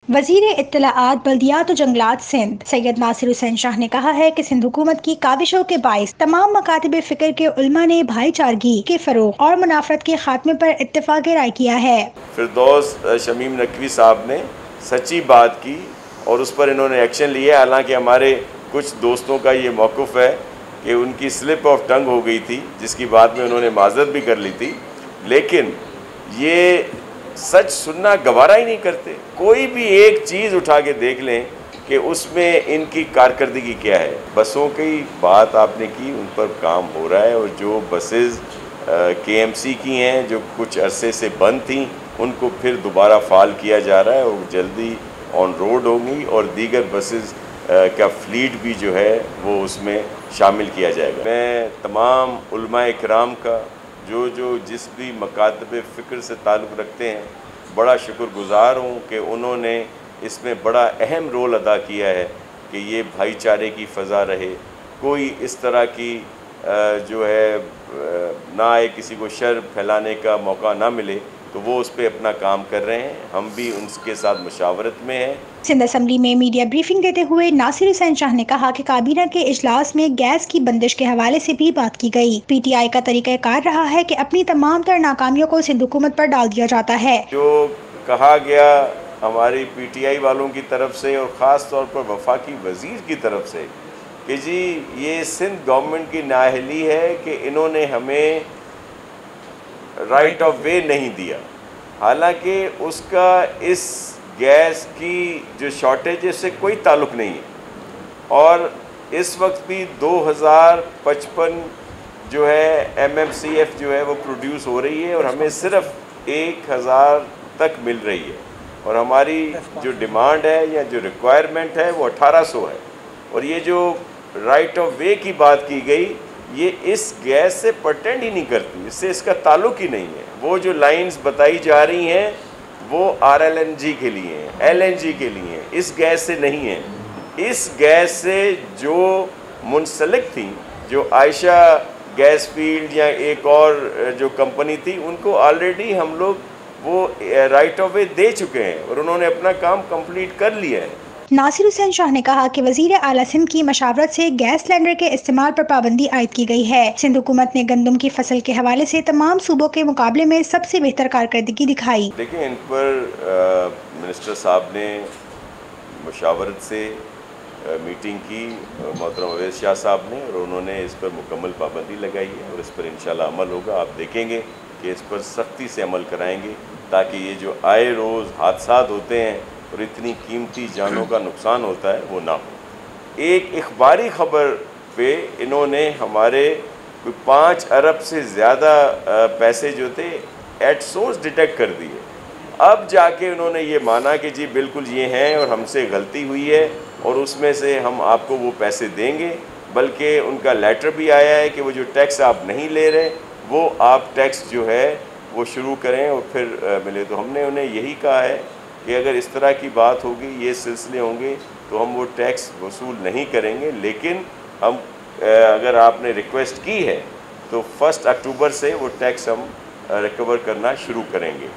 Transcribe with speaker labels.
Speaker 1: वज़ीर इत्तलाआत बल्दियात और जंगलात सिंध सैयद नासिर हुसैन शाह ने कहा है कि सिंध हुकूमत की काविशों के बाइस तमाम मकातब फ़िक्र के उलमा ने भाईचारगी के फ़रोग़ और मुनाफ़रत के खात्मे पर इत्तेफ़ाक़ राय किया है।
Speaker 2: फिरदौस शमीम नकवी साहब ने सच्ची बात की और उस पर इन्होंने एक्शन लिया। हालांकि हमारे कुछ दोस्तों का ये मौक़िफ़ है कि उनकी स्लिप ऑफ टंग हो गई थी, जिसकी बाद में उन्होंने माज़रत भी कर ली थी, लेकिन ये सच सुनना गवारा ही नहीं करते। कोई भी एक चीज़ उठा के देख लें कि उसमें इनकी कारकर्दगी क्या है। बसों की बात आपने की, उन पर काम हो रहा है और जो बसेस KMC की हैं जो कुछ अरसे से बंद थी, उनको फिर दोबारा फ़ाल किया जा रहा है और जल्दी ऑन रोड होंगी और दीगर बसेस का फ्लीट भी जो है वो उसमें शामिल किया जाएगा। मैं तमाम उलमाए किराम का जो जिस भी मकातब फ़िक्र से ताल्लुक़ रखते हैं, बड़ा शुक्रगुज़ार हूँ कि उन्होंने इसमें बड़ा अहम रोल अदा किया है कि ये भाईचारे की फ़ज़ा रहे, कोई इस तरह की जो है ना आए, किसी को शर फैलाने का मौका ना मिले, तो वो उस पर अपना काम कर रहे हैं। हम भी उनके साथ मुशावरत में हैं।
Speaker 1: सिंध असम्बली में मीडिया ब्रीफिंग देते हुए नासिर हुसैन शाह ने कहा कि काबीना के इजलास में गैस की बंदिश के हवाले से भी बात की गई। PTI का तरीक़ाकार रहा है कि अपनी तमाम तर नाकामियों को सिंध हुकूमत पर डाल दिया जाता है।
Speaker 2: जो कहा गया हमारी PTI वालों की तरफ से और ख़ास तौर पर वफाकी वज़ीर की तरफ से कि जी ये सिंध गवर्नमेंट की नाअहली है कि इन्होंने हमें राइट ऑफ वे नहीं दिया, हालांकि उसका इस गैस की जो शॉर्टेज है इससे कोई ताल्लुक़ नहीं है। और इस वक्त भी 2055 जो है MMCF जो है वो प्रोड्यूस हो रही है और हमें सिर्फ 1000 तक मिल रही है और हमारी जो डिमांड है या जो रिक्वायरमेंट है वो 1800 है। और ये जो राइट ऑफ वे की बात की गई, ये इस गैस से पर्टेंड ही नहीं करती, इससे इसका ताल्लुक़ ही नहीं है। वो जो लाइंस बताई जा रही हैं वो RLNG के लिए हैं, LNG के लिए हैं, इस गैस से नहीं है। इस गैस से जो मुंसलिक थी, जो आयशा गैस फील्ड या एक और जो कंपनी थी, उनको ऑलरेडी हम लोग वो राइट ऑफ वे दे चुके हैं और उन्होंने अपना काम कंप्लीट कर लिया है।
Speaker 1: नासिर हुसैन शाह ने कहा कि वज़ीर आला सिंध की मशावरत से गैस सिलेंडर के इस्तेमाल पर पाबंदी आयद की गई है। सिंध हुकूमत ने गंदम की फसल के हवाले से तमाम सूबों के मुकाबले में सबसे बेहतर कारकर्दगी दिखाई।
Speaker 2: देखिए, इन पर मिनिस्टर साहब ने मशावरत से मीटिंग की मोहतरम अवैस शाह साहब ने, और उन्होंने इस पर मुकम्मल पाबंदी लगाई है और इस पर इंशाल्लाह अमल होगा। आप देखेंगे कि इस पर सख्ती से अमल कराएंगे ताकि ये जो आए रोज़ हादसात होते हैं और इतनी कीमती जानों का नुकसान होता है वो ना हो। एक इखबारी ख़बर पे इन्होंने हमारे 5 अरब से ज़्यादा पैसे जो थे एट सोर्स डिटेक्ट कर दिए। अब जाके उन्होंने ये माना कि जी बिल्कुल ये हैं और हमसे गलती हुई है और उसमें से हम आपको वो पैसे देंगे, बल्कि उनका लेटर भी आया है कि वो जो टैक्स आप नहीं ले रहे वो आप टैक्स जो है वो शुरू करें और फिर मिले। तो हमने उन्हें यही कहा है कि अगर इस तरह की बात होगी, ये सिलसिले होंगे, तो हम वो टैक्स वसूल नहीं करेंगे, लेकिन हम अगर आपने रिक्वेस्ट की है तो 1 अक्टूबर से वो टैक्स हम रिकवर करना शुरू करेंगे।